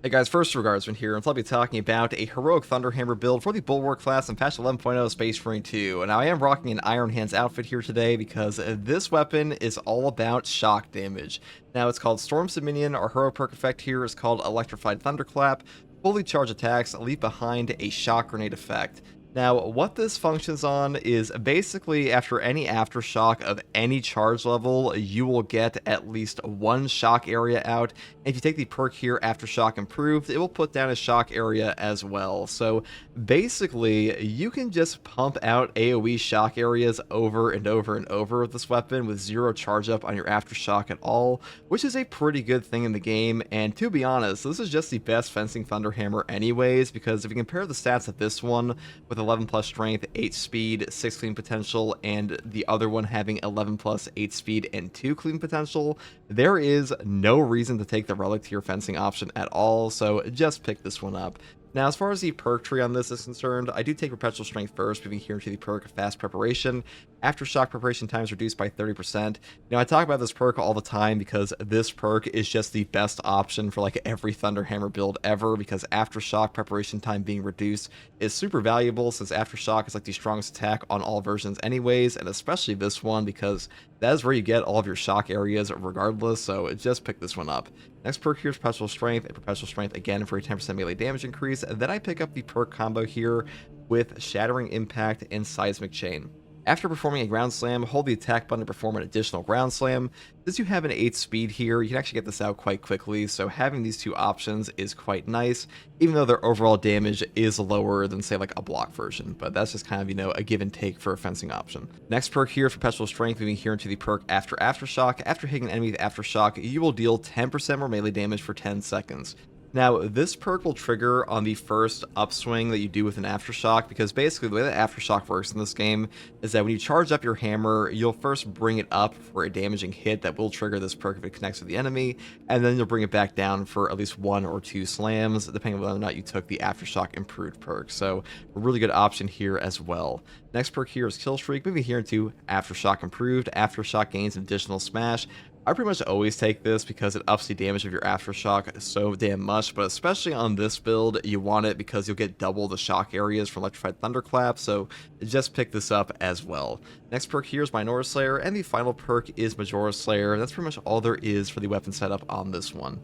Hey guys, first regardsman here, and I'll be talking about a heroic Thunderhammer build for the Bulwark class in patch 11.0 Space Marine 2. And now I am rocking an Iron Hands outfit here today because this weapon is all about shock damage. Now it's called Storm Minion. Our hero perk effect here is called Electrified Thunderclap. Fully charged attacks leave behind a shock grenade effect. Now, what this functions on is basically after any aftershock of any charge level, you will get at least one shock area out. And if you take the perk here, Aftershock Improved, it will put down a shock area as well. So basically, you can just pump out AoE shock areas over and over and over with this weapon with zero charge up on your Aftershock at all, which is a pretty good thing in the game. And to be honest, this is just the best fencing Thunderhammer anyways, because if you compare the stats of this one with 11 plus strength, 8 speed, 6 clean potential, and the other one having 11 plus 8 speed and 2 clean potential, there is no reason to take the relic tier fencing option at all, so just pick this one up. Now, as far as the perk tree on this is concerned, I do take Perpetual Strength first, moving here into the perk Fast Preparation. Aftershock preparation time is reduced by 30%. Now, I talk about this perk all the time because this perk is just the best option for like every Thunderhammer build ever, because Aftershock preparation time being reduced is super valuable, since Aftershock is like the strongest attack on all versions anyways, and especially this one because that is where you get all of your shock areas regardless, so just pick this one up. Next perk here is Perpetual Strength, and Perpetual Strength again for a 10% melee damage increase. Then I pick up the perk combo here with Shattering Impact and Seismic Chain. After performing a ground slam, hold the attack button to perform an additional ground slam. Since you have an 8 speed here, you can actually get this out quite quickly, so having these two options is quite nice, even though their overall damage is lower than, say, like a block version, but that's just kind of, you know, a give and take for a fencing option. Next perk here is Perpetual Strength, moving here into the perk After Aftershock. After hitting an enemy with Aftershock, you will deal 10% more melee damage for 10 seconds. Now, this perk will trigger on the first upswing that you do with an Aftershock, because basically the way that Aftershock works in this game is that when you charge up your hammer, you'll first bring it up for a damaging hit that will trigger this perk if it connects with the enemy, and then you'll bring it back down for at least 1 or 2 slams, depending on whether or not you took the Aftershock Improved perk. So, a really good option here as well. Next perk here is Kill Streak, moving here into Aftershock Improved. Aftershock gains an additional smash. I pretty much always take this because it ups the damage of your Aftershock so damn much, but especially on this build, you want it because you'll get double the shock areas from Electrified Thunderclap, so just pick this up as well. Next perk here is Minority Slayer, and the final perk is Majora Slayer. That's pretty much all there is for the weapon setup on this one.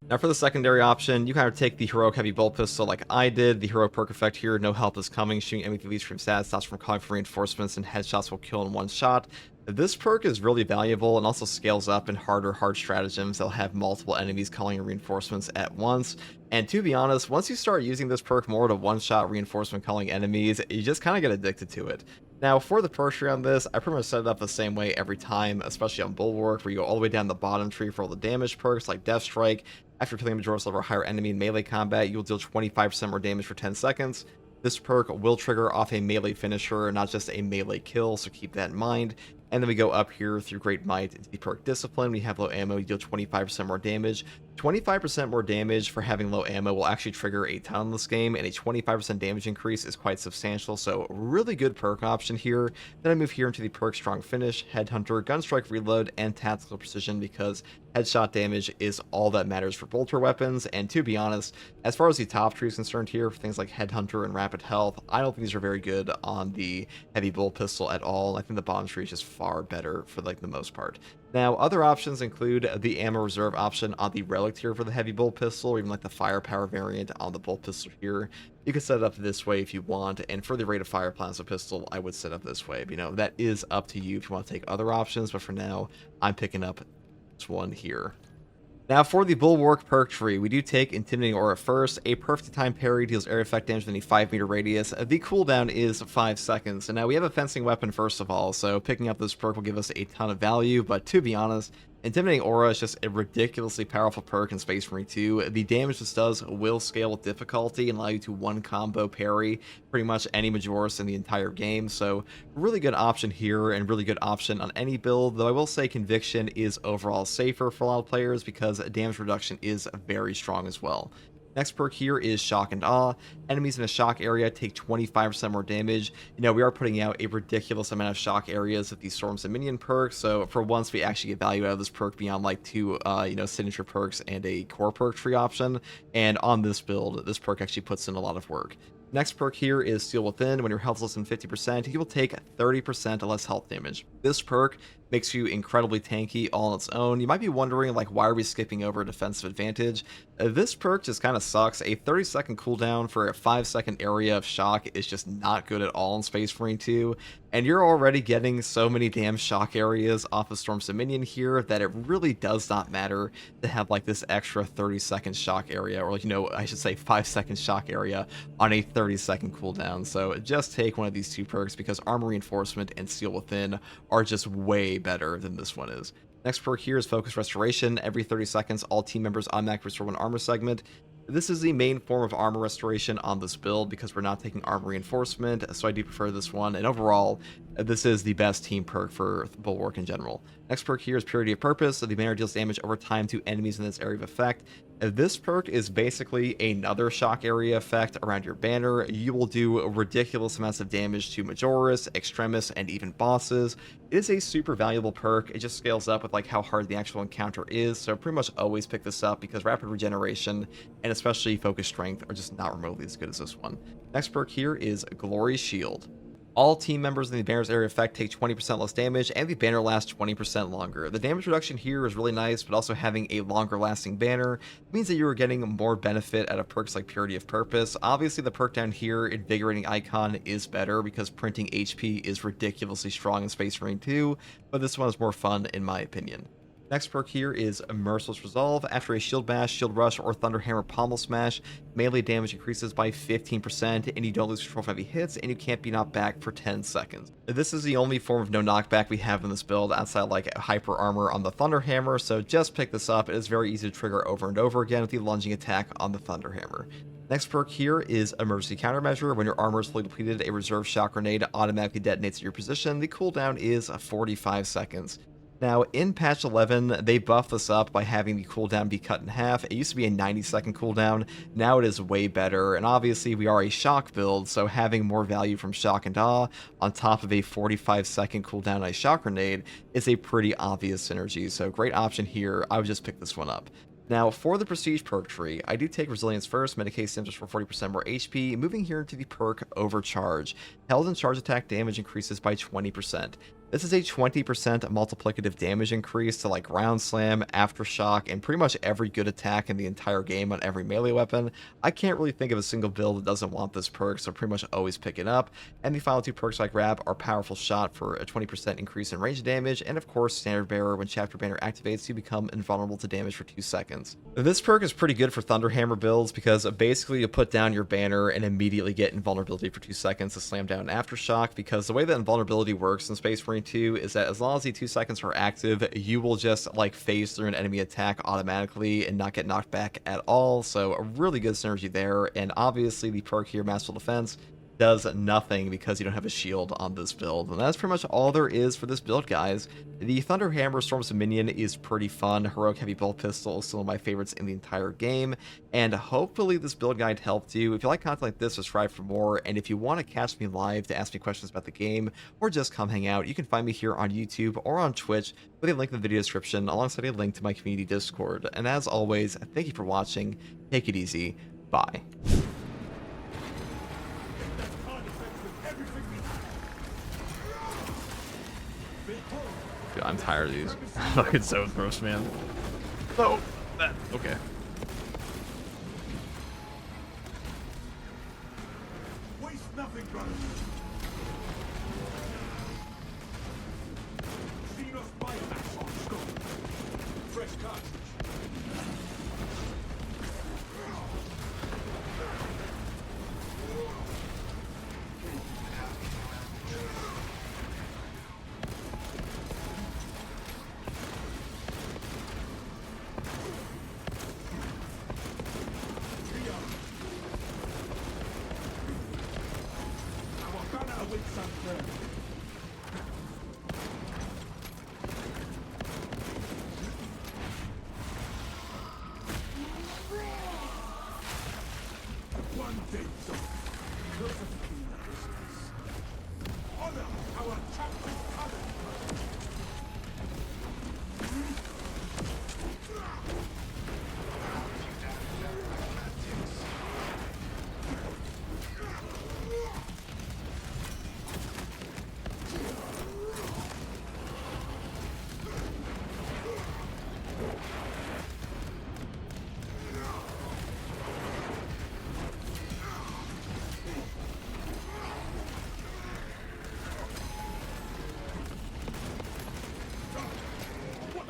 Now for the secondary option, you kind of take the Heroic Heavy Bolt Pistol like I did. The Heroic perk effect here, No Help is Coming, shooting enemy with least from stats, stops from calling for reinforcements, and headshots will kill in one shot. This perk is really valuable and also scales up in harder hard stratagems that'll have multiple enemies calling reinforcements at once. And to be honest, once you start using this perk more to one-shot reinforcement calling enemies, you just kind of get addicted to it. Now, for the perk tree on this, I pretty much set it up the same way every time, especially on Bulwark, where you go all the way down the bottom tree for all the damage perks like Death Strike. After killing a Major's level or higher enemy in melee combat, you'll deal 25% more damage for 10 seconds. This perk will trigger off a melee finisher, not just a melee kill, so keep that in mind. And then we go up here through Great Might into the perk Discipline. We have low ammo, you deal 25% more damage. 25% more damage for having low ammo will actually trigger a ton in this game, and a 25% damage increase is quite substantial, so really good perk option here. Then I move here into the perk Strong Finish, Headhunter, Gunstrike Reload, and Tactical Precision, because headshot damage is all that matters for bolter weapons. And to be honest, as far as the top tree is concerned here, for things like Headhunter and Rapid Health, I don't think these are very good on the Heavy Bolt Pistol at all. I think the bottom tree is just far better for like the most part. Now, other options include the ammo reserve option on the relic tier for the heavy bolt pistol, or even like the firepower variant on the bolt pistol here. You can set it up this way if you want, and for the rate of fire plasma pistol, I would set up this way. But, you know, that is up to you if you want to take other options, but for now, I'm picking up this one here. Now for the Bulwark perk tree, we do take Intimidating Aura first. A perfect time parry deals area effect damage within a 5-meter radius. The cooldown is 5 seconds. And now we have a fencing weapon first of all, so picking up this perk will give us a ton of value, but to be honest, Intimidating Aura is just a ridiculously powerful perk in Space Marine 2. The damage this does will scale with difficulty and allow you to one combo parry pretty much any Majoris in the entire game, so really good option here and really good option on any build, though I will say Conviction is overall safer for a lot of players because damage reduction is very strong as well. Next perk here is Shock and Awe. Enemies in a shock area take 25% more damage. We are putting out a ridiculous amount of shock areas with these Storms and Minion perks, so for once we actually get value out of this perk beyond like two, signature perks and a core perk tree option. And on this build, this perk actually puts in a lot of work. Next perk here is Steel Within. When your health is less than 50%, you will take 30% less health damage. This perk makes you incredibly tanky all on its own. You might be wondering, like, why are we skipping over defensive advantage? This perk just kind of sucks. A 30-second cooldown for a 5-second area of shock is just not good at all in Space Marine 2, and you're already getting so many damn shock areas off of Storm's Dominion here that it really does not matter to have like this extra 30-second shock area, or I should say 5-second shock area on a 30-second cooldown. So just take one of these two perks because Armor Reinforcement and Steel Within are just way better than this one is. Next perk here is Focus Restoration. Every 30 seconds, all team members automatically restore one armor segment. This is the main form of armor restoration on this build because we're not taking armor reinforcement, so I do prefer this one. And overall, this is the best team perk for Bulwark in general. Next perk here is Purity of Purpose. So the banner deals damage over time to enemies in this area of effect. This perk is basically another shock area effect around your banner. You will do ridiculous amounts of damage to Majoris, Extremis, and even bosses. It is a super valuable perk. It just scales up with like how hard the actual encounter is, so pretty much always pick this up because rapid regeneration and especially focus strength are just not remotely as good as this one. Next perk here is Glory Shield. All team members in the banner's area effect take 20% less damage, and the banner lasts 20% longer. The damage reduction here is really nice, but also having a longer lasting banner means that you are getting more benefit out of perks like Purity of Purpose. Obviously, the perk down here, Invigorating Icon, is better because printing HP is ridiculously strong in Space Marine 2, but this one is more fun in my opinion. Next perk here is Merciless Resolve. After a Shield Bash, Shield Rush, or Thunderhammer Pommel Smash, melee damage increases by 15%, and you don't lose control of heavy hits, and you can't be knocked back for 10 seconds. This is the only form of no knockback we have in this build outside like Hyper Armor on the Thunderhammer, so just pick this up. It is very easy to trigger over and over again with the lunging attack on the Thunderhammer. Next perk here is Emergency Countermeasure. When your armor is fully depleted, a reserve shock grenade automatically detonates at your position. The cooldown is 45 seconds. Now, in patch 11, they buffed this up by having the cooldown be cut in half. It used to be a 90-second cooldown. Now it is way better, and obviously we are a shock build, so having more value from Shock and Awe on top of a 45-second cooldown on a shock grenade is a pretty obvious synergy, so great option here. I would just pick this one up. Now, for the Prestige perk tree, I do take Resilience first, Medicae Symptoms for 40% more HP, moving here into the perk Overcharge. Held and charge attack damage increases by 20%. This is a 20% multiplicative damage increase to like Ground Slam, Aftershock, and pretty much every good attack in the entire game on every melee weapon. I can't really think of a single build that doesn't want this perk, so pretty much always pick it up. And the final two perks I grab are Powerful Shot for a 20% increase in range damage, and of course Standard Bearer. When Chapter Banner activates, you become invulnerable to damage for 2 seconds. This perk is pretty good for Thunderhammer builds because basically you put down your banner and immediately get invulnerability for 2 seconds to slam down Aftershock, because the way that invulnerability works in Space Marine 2 is that as long as the 2 seconds are active, you will just like phase through an enemy attack automatically and not get knocked back at all. So a really good synergy there. And obviously the perk here, Masterful Defense, does nothing because you don't have a shield on this build. And that's pretty much all there is for this build, guys. The Thunderhammer Storm's Dominion is pretty fun. Heroic Heavy Bolt Pistol is still one of my favorites in the entire game. And hopefully this build guide helped you. If you like content like this, subscribe for more. And if you want to catch me live to ask me questions about the game or just come hang out, you can find me here on YouTube or on Twitch with a link in the video description alongside a link to my community Discord. And as always, thank you for watching. Take it easy. Bye. Dude, I'm tired of these. Fucking so gross, man. So, okay. Waste nothing, brother. Xenos biomass on scope. Fresh cartridge. With some One dead dog. Josephine business. Honor our captive father.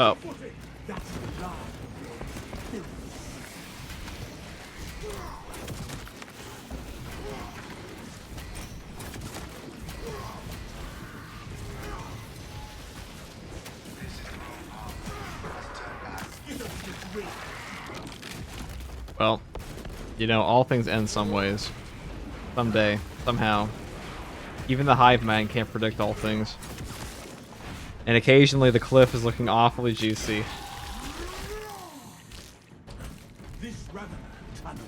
Oh. That's the lie. Well, you know, all things end some ways. Someday. Somehow. Even the hive mind can't predict all things. And occasionally the cliff is looking awfully juicy. This Ravener tunnel.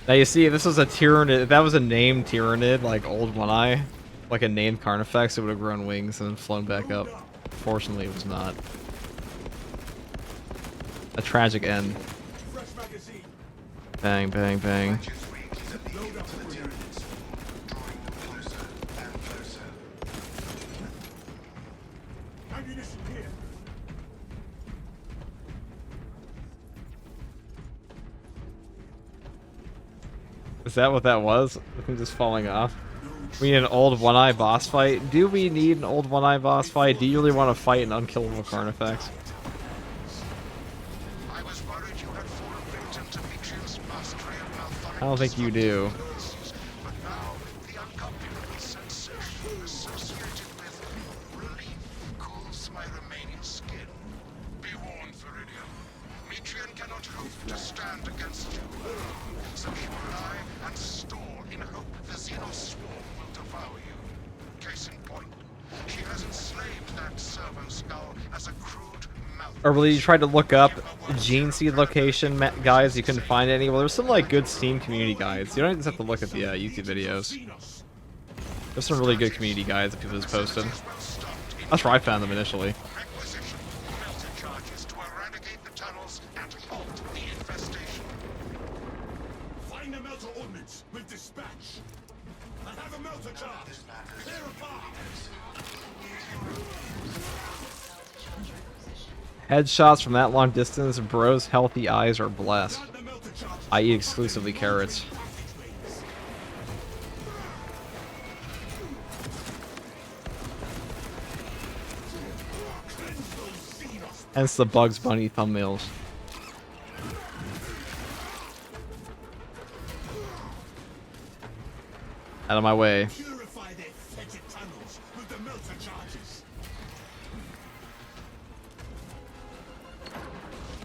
Now you see, if this was a Tyrannid, if that was a named Tyrannid, like Old One Eye, like a named Carnifex, it would have grown wings and then flown back up. Fortunately, it was not. A tragic end. Fresh magazine. Bang, bang, bang. Load up for it. Ammunition here. Is that what that was? The thing just falling off? We need an Old One Eye boss fight? Do we need an Old One Eye boss fight? Do you really want to fight an unkillable Carnifex? I don't think you do. But now, the uncomfortable sensation associated with relief cools my remaining skin. Be warned, Viridian. Metrian cannot hope to stand against you. So she will lie and store in hope the Xenos swarm will devour you. Case in point, she has enslaved that servo skull as a crude mouth. Or really, you tried to look up Gene Seed location guides, you couldn't find any. Well, there's some like good Steam community guides. You don't just have to look at the YouTube videos. There's some really good community guides that people just posted. That's where I found them initially. Requisition melter charges to eradicate the tunnels and halt the infestation. Find the melter ordnance with dispatch. I have a melter charge. Clear a path. Headshots from that long distance, bro's healthy eyes are blessed. Got the melter charge. I eat exclusively carrots. Passageways. Cleanse those Xenos. Hence the Bugs Bunny thumbnails. Out of my way. Purify their fetid tunnels with the melter charges.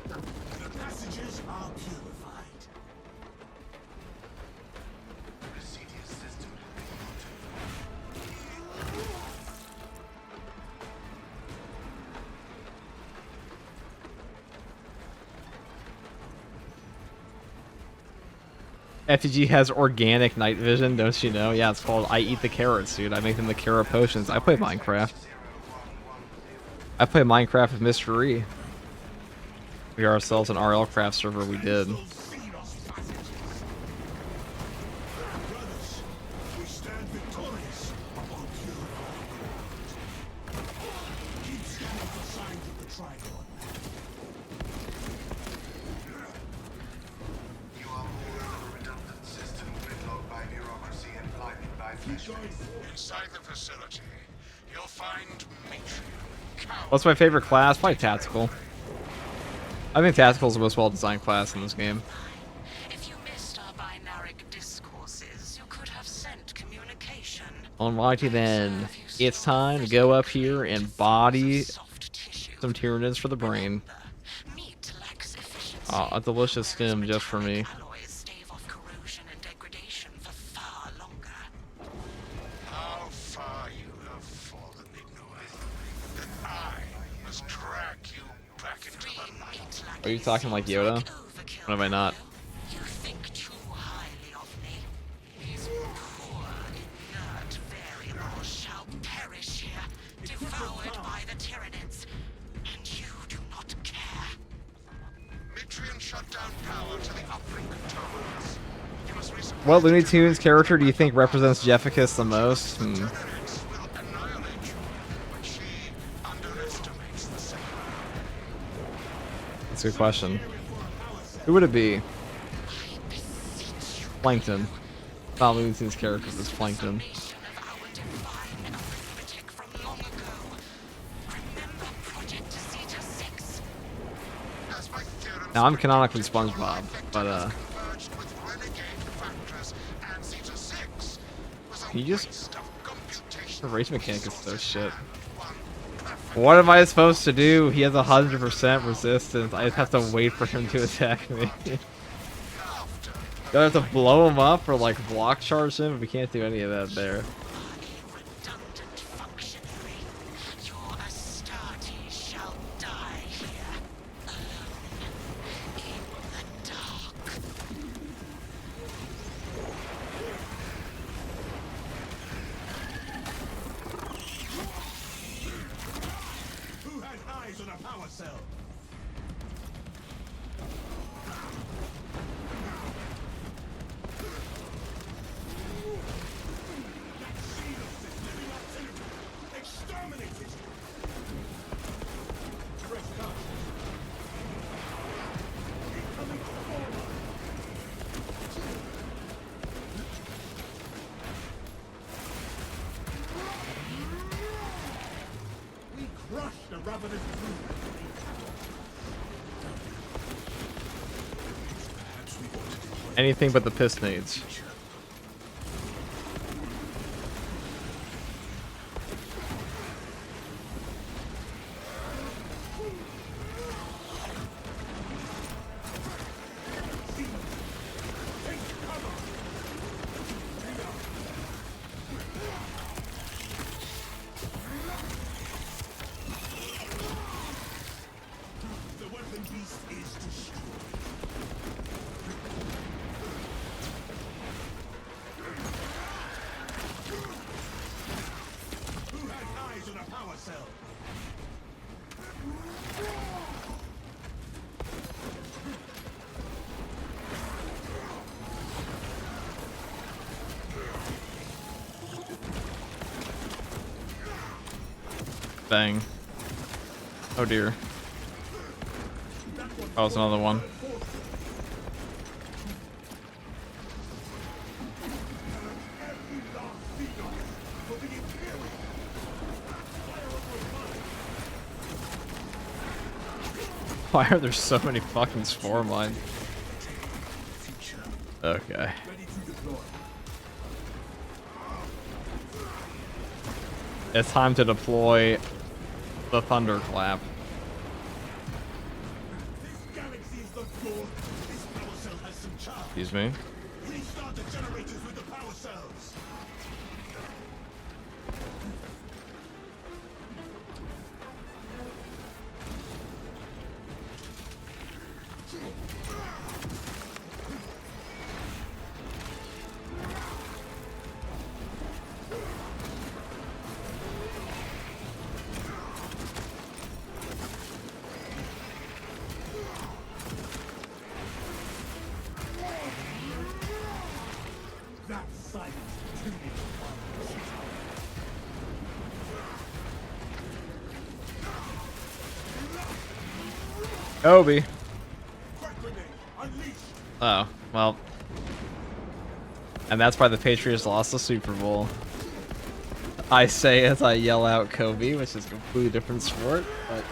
The passages are purified. FTG has organic night vision, don't you know? Yeah, it's called I Eat the Carrots, dude. I make them the carrot potions. I play Minecraft. I play Minecraft with Mr. E. We got ourselves an RL craft server, we did. Those Xenos passages. Brothers, we stand victorious upon purified ground. Keep scanning for signs of the Trigon. You are more of a redundant system gridlocked by bureaucracy and blinded by flesh. Inside the facility, you'll find Metrian. What's my favorite class? Probably Tactical. I think Tactical is the most well-designed class in this game. If you missed our binaric discourses, you could have sent communication. Alrighty then. It's time to go up here and body Soft tissue. some Tyranids for the brain. Meat lacks efficiency. A delicious stim just for me. Alloys stave off corrosion and degradation for far longer. How far you have fallen, Ignore. That I must drag you back into the light. Are you talking like Yoda? Or am I not? You think too highly of What Looney Tunes character do you think represents Jefficus the most? will annihilate you, but she underestimates the second. That's a good question. Who would it be? Plankton. Not Looney Tunes character, it's Plankton. Of our divine arithmetic from long ago. Remember Project Zeta 6? As my theorems Now I'm canonically SpongeBob, but converged with renegade factors, and Zeta 6 was a can you just waste of computational the race mechanic is so shit. one perfect. What am I supposed to do? He has 100% resistance. I just have to wait for him to attack me. Do I have to blow him up or like block charge him? We can't do any of that there. Redundant functionary. Your Astarte shall die here. Alone. In the dark. Who has eyes on a power cell? Exterminated! Press cut. Incoming forward. We crushed the ravenous brood. Perhaps we ought to deploy Anything but the piss nades. the weapon beast is destroyed. Who has eyes on a power cell? Bang. Oh dear. Oh, it's another one. Why are there so many fucking spore mines? Okay. Ready to deploy. It's time to deploy the thunderclap. This galaxy is the door. This power cell has some charge. Excuse me. Restart the generators with the power cells. That silence too many. Obi. Crack grenade, unleashed. Oh, well. And that's why the Patriots lost the Super Bowl. I say as I yell out Kobe, which is a completely different sport, but...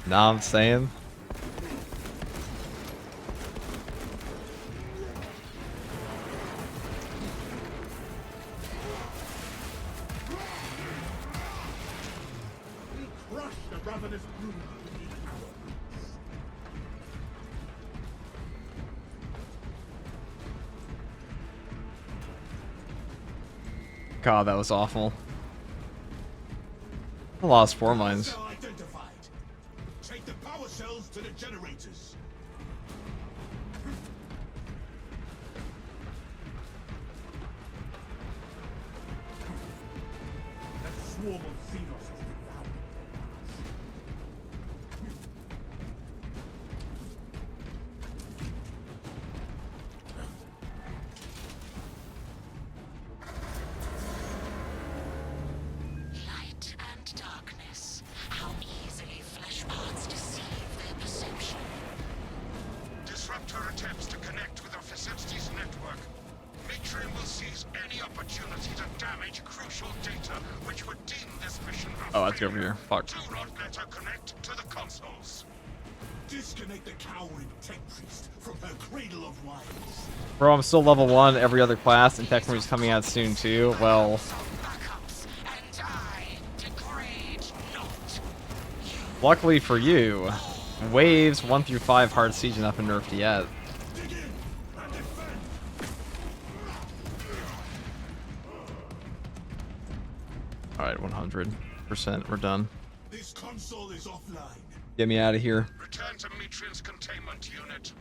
Nah, I'm saying. We crush the ravenous brood beneath our boots. God, that was awful. I lost 4 mines. Cell identified. Take the power cells to the generators. That swarm of Xenos has devoured their mass. counter attempts to connect with our facilities network, Matrion will seize any opportunity to damage crucial data which would deem this mission a Oh, that's over failure. here. Fuck. Do not let her connect to the consoles. Disconnect the cowering tech priest from her cradle of wilds. Bro, I'm still level 1 every other class, and Tech is coming out soon too. Well, Backups, and I degrade not. luckily for you, waves 1 through 5 hard siege have not been nerfed yet. Dig in and defend. Alright, 100%. We're done. This console is offline. Get me out of here. Return to Matrion's containment unit.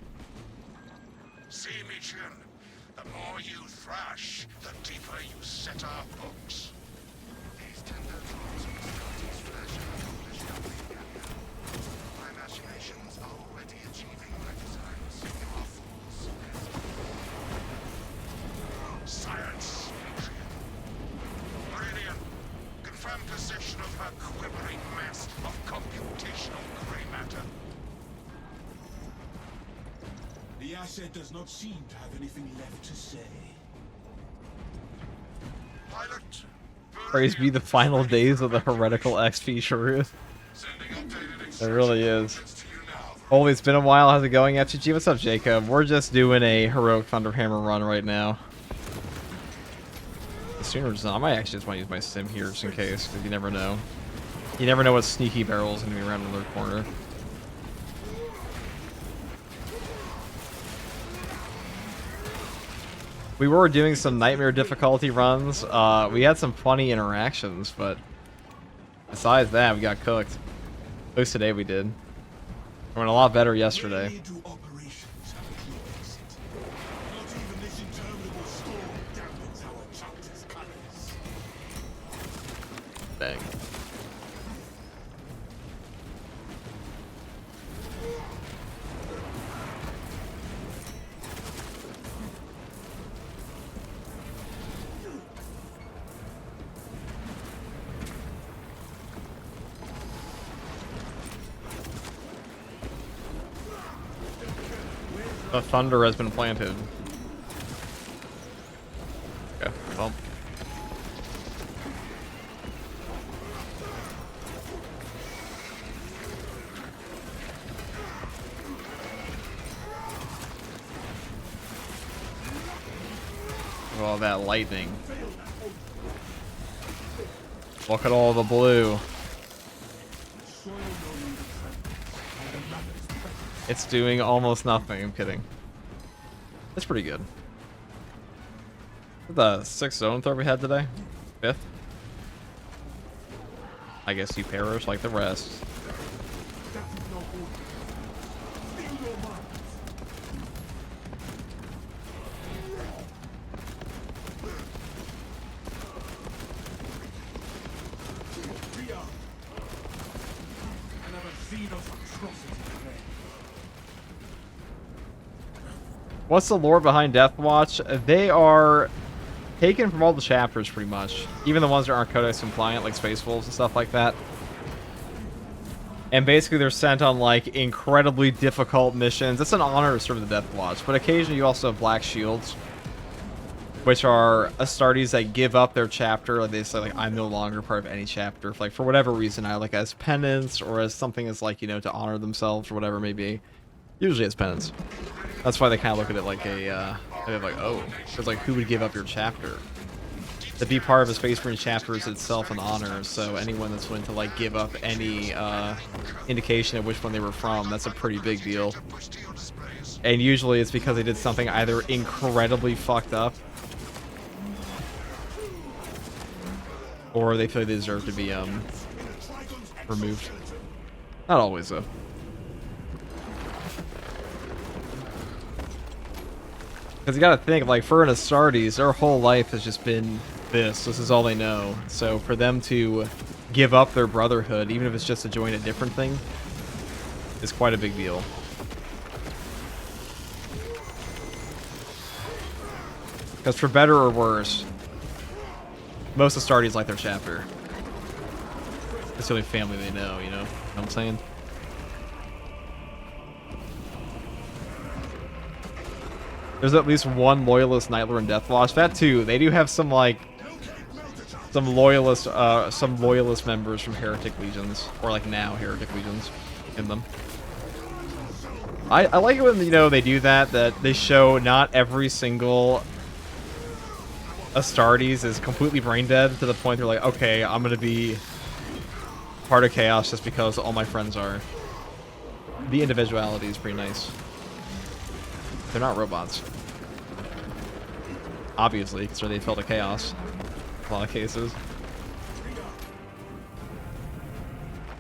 See, Matrion, the more you thrash, the deeper you set our hooks. These tender claws of Astartes flesh have accomplished nothing yet. My imagination was already achieving my desires. You are fools. Science, Matrion. Meridian, confirm possession of her quivering mass of computational gray matter. The asset does not seem to have anything left to say. Pilot. Praise be the final days of the heretical XP Sharuth. Sending updated It really is. instructions to you now. Oh, it's been a while. How's it going, FGG? What's up, Jacob? We're just doing a heroic Thunderhammer run right now. The sooner it's done, I might actually just want to use my sim here just in case, because you never know. You never know what sneaky barrel is going to be around another corner. We were doing some nightmare difficulty runs. We had some funny interactions, but besides that, we got cooked. At least today we did. We went a lot better yesterday. Rarely do operations have a clear exit. Not even this interminable storm dampens our chapter's colors. Bang. The thunder has been planted. Okay, well. Look at all that lightning. Look at all the blue. It's doing almost nothing. I'm kidding. It's pretty good. The 6th zone throw we had today? 5th? I guess you perish like the rest. What's the lore behind Deathwatch? They are taken from all the chapters, pretty much. Even the ones that aren't Codex compliant, like Space Wolves and stuff like that. And basically they're sent on, like, incredibly difficult missions. It's an honor to serve the Deathwatch, but occasionally you also have Black Shields, which are Astartes that give up their chapter. Like, they say, like, I'm no longer part of any chapter. Like, for whatever reason, either, like, as penance or as something as, like, you know, to honor themselves or whatever it may be. Usually as penance. That's why they kind of look at it like a, they're like, oh, because like, who would give up your chapter? To be part of a Space Marine chapter is itself an honor, so anyone that's willing to like give up any indication of which one they were from, that's a pretty big deal. And usually it's because they did something either incredibly fucked up, or they feel they deserve to be removed. Not always though. Because you gotta think, like, for an Astartes, their whole life has just been this. This is all they know. So for them to give up their brotherhood, even if it's just to join a different thing, is quite a big deal. Because for better or worse, most Astartes like their chapter. It's the only family they know, you know what I'm saying? There's at least one loyalist Night Lord in Deathwatch. That too, they do have some like some loyalist members from Heretic Legions, or like now Heretic Legions in them. I like it when, you know, they do that they show not every single Astartes is completely brain dead to the point they're like, okay, I'm gonna be part of Chaos just because all my friends are. The individuality is pretty nice. They're not robots. Obviously, because they fell to Chaos. In a lot of cases.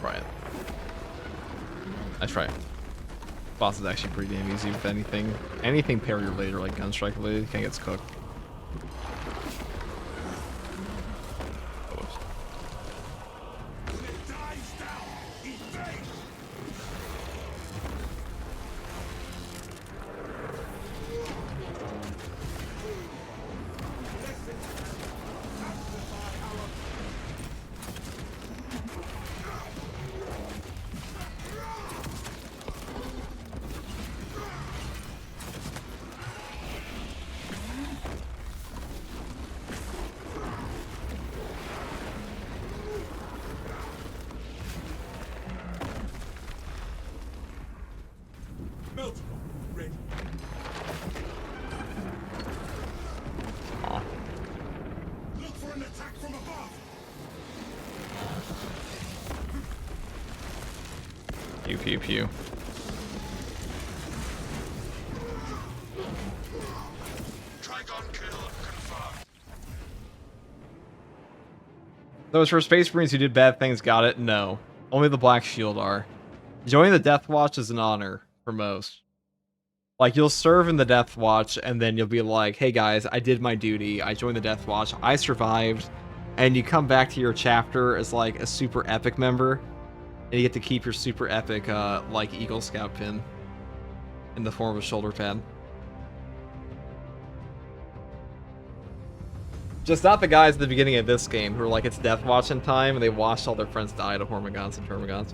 Right. That's right. Boss is actually pretty damn easy with anything. Anything parry related or like gunstrike related, kind of gets cooked. Melter, ready. Aw. Look for an attack from above. Pew pew pew. Trigon kill confirmed. Those for Space Marines who did bad things got it? No. Only the Black Shield are. Joining the Death Watch is an honor for most. Like, you'll serve in the Death Watch, and then you'll be like, hey guys, I did my duty, I joined the Death Watch, I survived, and you come back to your chapter as, like, a super epic member, and you get to keep your super epic, like, Eagle Scout pin in the form of a shoulder pad. Just not the guys at the beginning of this game who are like, it's Death Watch in time, and they watched all their friends die to Hormagaunts and Termagants.